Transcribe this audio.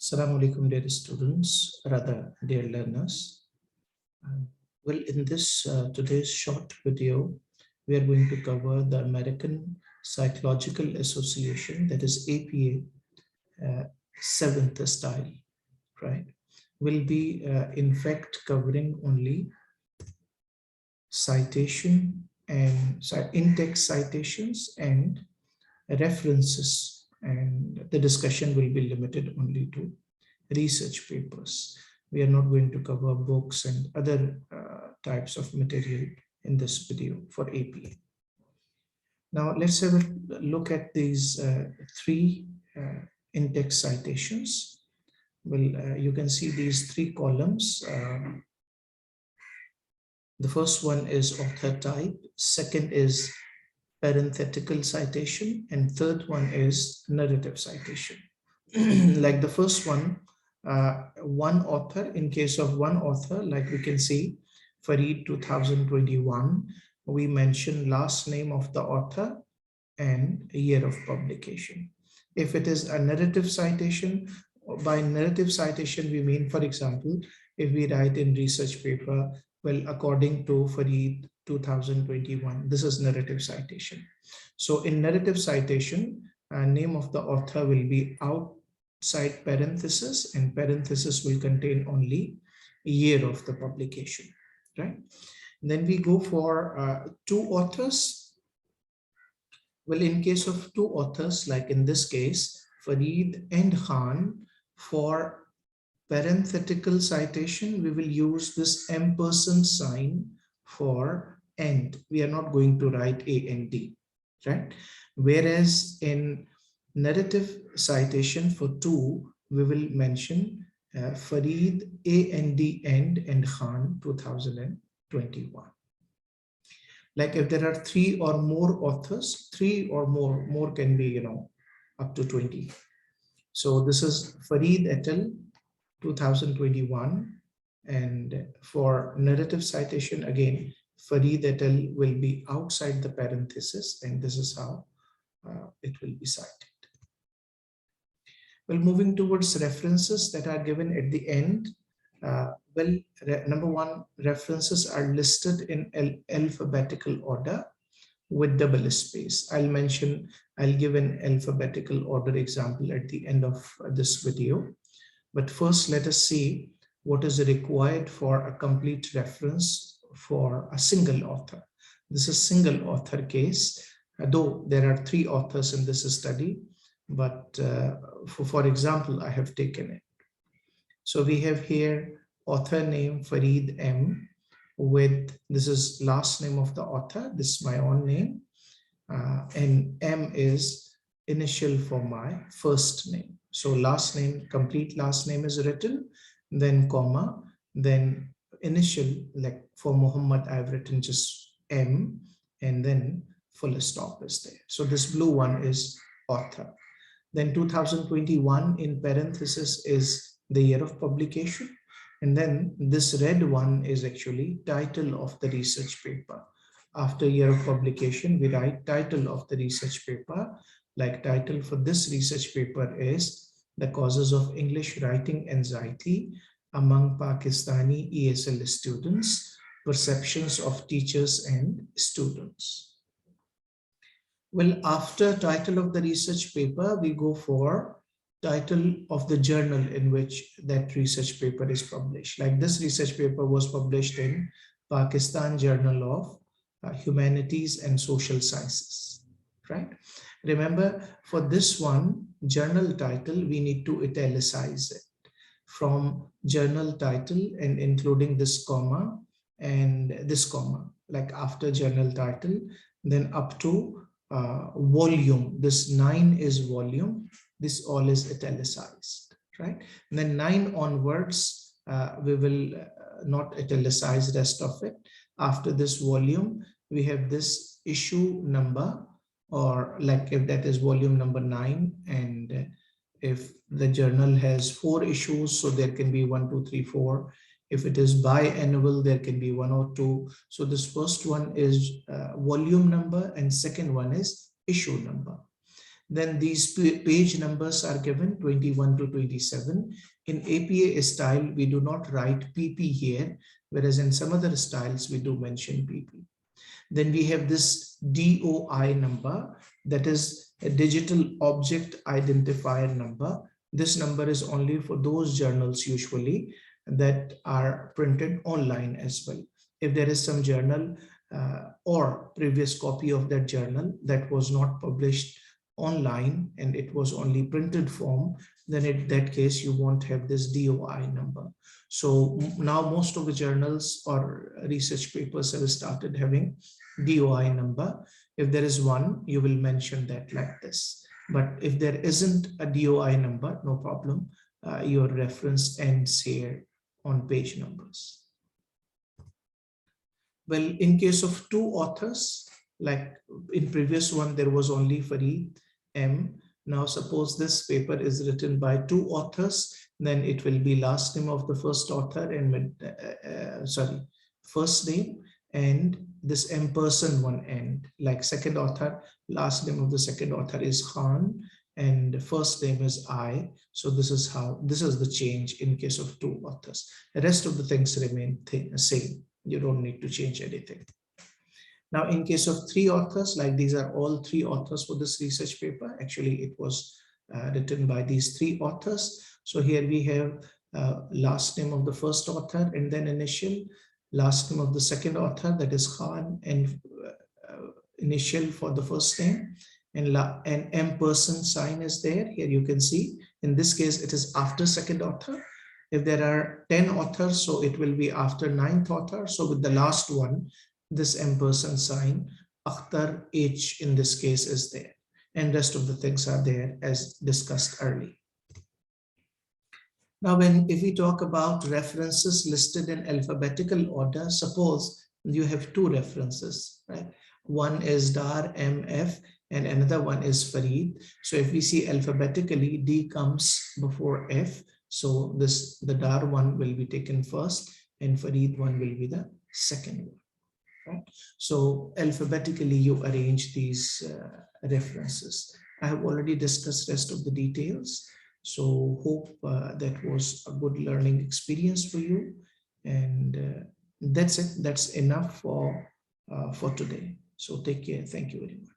Assalamu alaikum, dear students, rather dear learners. Well, in this today's short video, we are going to cover the American Psychological Association, that is APA, 7th style, right? Will be in fact covering only citation and in-text citations and references, and the discussion will be limited only to research papers. We are not going to cover books and other types of material in this video for APA. Now let's have a look at these three in-text citations. Well, you can see these three columns. The first one is author type, second is parenthetical citation, and third one is narrative citation. Like the first one, one author, in case of one author, like we can see, Farid 2021, we mention last name of the author and year of publication. If it is a narrative citation, by narrative citation, we mean, for example, if we write in research paper, well, according to Farid 2021, this is narrative citation. So in narrative citation, name of the author will be outside parenthesis, and parenthesis will contain only year of the publication, right? Then we go for two authors. Well, in case of two authors, like in this case, Farid and Khan, for parenthetical citation, we will use this ampersand sign for and. We are not going to write A and D, right? Whereas in narrative citation for two, we will mention Farid A and D and Khan 2021. Like if there are three or more authors, three or more can be, up to 20. So this is Farid et al. 2021, and for narrative citation, again, Farid et al. Will be outside the parenthesis, and this is how it will be cited. Well, moving towards references that are given at the end. Number one, references are listed in alphabetical order with double space. I'll give an alphabetical order example at the end of this video. But first, let us see what is required for a complete reference for a single author. This is single author case, though there are three authors in this study, but for example, I have taken it. So we have here author name Farid M with, this is last name of the author, this is my own name, and M is initial for my first name. So last name, complete last name is written, then comma, then initial, like for Muhammad, I've written just M, and then full stop is there. So this blue one is author. Then 2021 in parenthesis is the year of publication. And then this red one is actually title of the research paper. After year of publication, we write title of the research paper. Like title for this research paper is The Causes of English Writing Anxiety Among Pakistani ESL Students, Perceptions of Teachers and Students. Well, after title of the research paper, we go for title of the journal in which that research paper is published. Like this research paper was published in Pakistan Journal of Humanities and Social Sciences, right? Remember, for this one, journal title, we need to italicize it. From journal title and including this comma and this comma, like after journal title, then up to volume. This 9 is volume. This all is italicized, right? And then 9 onwards, we will not italicize rest of it. After this volume, we have this issue number, or like if that is volume number 9, and if the journal has 4 issues, so there can be 1, 2, 3, 4. If it is biannual, there can be 1 or 2. So this first one is volume number, and second one is issue number. Then these page numbers are given 21 to 27. In APA style, we do not write PP here, whereas in some other styles, we do mention PP. Then we have this DOI number, that is a digital object identifier number. This number is only for those journals usually that are printed online as well. If there is some journal or previous copy of that journal that was not published online and it was only printed form, then in that case you won't have this DOI number. So now most of the journals or research papers have started having DOI number. If there is one, you will mention that like this. But if there isn't a DOI number, no problem. Your reference ends here on page numbers. Well, in case of two authors, like in previous one, there was only Farid M. Now suppose this paper is written by two authors, then it will be last name of the first author and first name and this M person one end. Like second author, last name of the second author is Khan and first name is I. So this is the change in case of two authors. The rest of the things remain same. You don't need to change anything. Now, in case of three authors, like these are all three authors for this research paper. Actually, it was written by these three authors. So here we have last name of the first author and then initial, last name of the second author, that is Khan, and initial for the first name, and M person sign is there. Here you can see, in this case, it is after second author. If there are 10 authors, so it will be after 9th author. So with the last one, this M person sign, Akhtar H in this case is there. And rest of the things are there as discussed earlier. Now, if we talk about references listed in alphabetical order, suppose you have two references, right? One is Dar MF and another one is Farid. So if we see alphabetically, D comes before F. So the Dar one will be taken first and Farid one will be the second one. Right? So alphabetically you arrange these references. I have already discussed rest of the details. So hope that was a good learning experience for you. And that's it. That's enough for today. So take care. Thank you very much.